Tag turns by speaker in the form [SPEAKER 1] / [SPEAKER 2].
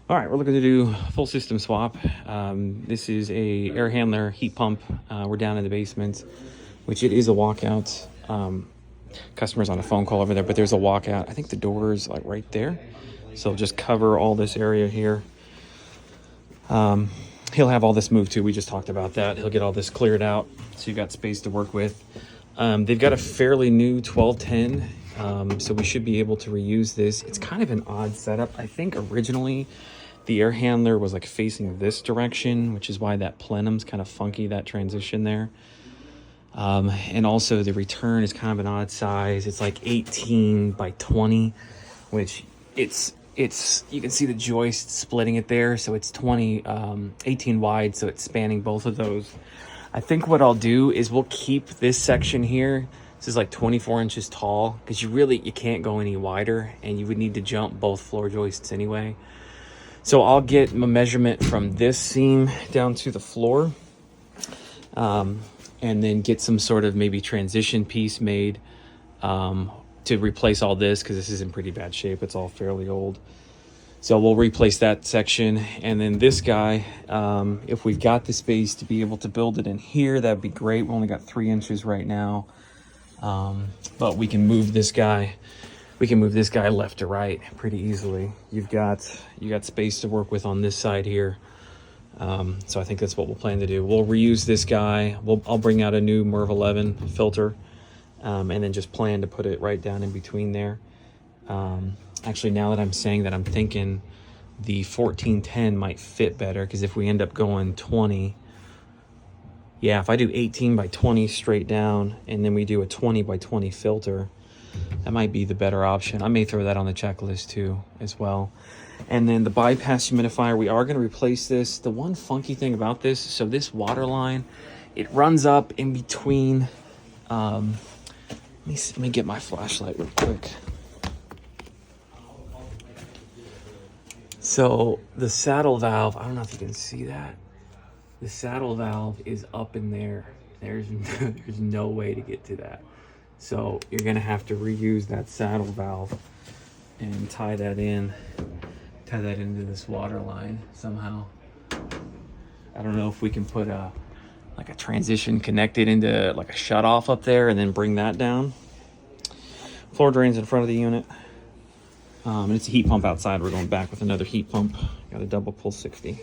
[SPEAKER 1] All right, we're looking to do full system swap. This is a air handler heat pump. We're down in the basement, which it is a walkout. Customer's on a phone call over there, but there's a walkout. I think the door is like right there. So just cover all this area here. He'll have all this moved too. We just talked about that. He'll get all this cleared out, so you've got space to work with. They've got a fairly new 1210, so we should be able to reuse this. It's kind of an odd setup. I think originally the air handler was like facing this direction, which is why that plenum's kind of funky, that transition there. And also the return is kind of an odd size. It's like 18 by 20, which it's you can see the joist splitting it there. So it's 18 wide. So it's spanning both of those. I think what I'll do is we'll keep this section here. This is like 24 inches tall because you can't go any wider, and you would need to jump both floor joists anyway. So I'll get a measurement from this seam down to the floor, and then get some sort of maybe transition piece made to replace all this, because this is in pretty bad shape. It's all fairly old. So we'll replace that section. And then this guy, if we've got the space to be able to build it in here, that'd be great. We only got 3 inches right now. But we can move this guy. We can move this guy left to right pretty easily. You got space to work with on this side here. So I think that's what we'll plan to do. We'll reuse this guy. I'll bring out a new MERV 11 filter, and then just plan to put it right down in between there. Actually, now that I'm saying that, I'm thinking the 1410 might fit better, because if we end up going 20, yeah, if I do 18 by 20 straight down, and then we do a 20 by 20 filter, that might be the better option. I may throw that on the checklist too as well. And then the bypass humidifier, we are going to replace this. The one funky thing about this, so this water line, it runs up in between. Let me get my flashlight real quick. So the saddle valve, I don't know if you can see that. The saddle valve is up in there. There's no way to get to that. So you're gonna have to reuse that saddle valve and tie that into this water line somehow. I don't know if we can put a transition connected into like a shut off up there and then bring that down. Floor drains in front of the unit. And it's a heat pump outside. We're going back with another heat pump. Got a double pull 60.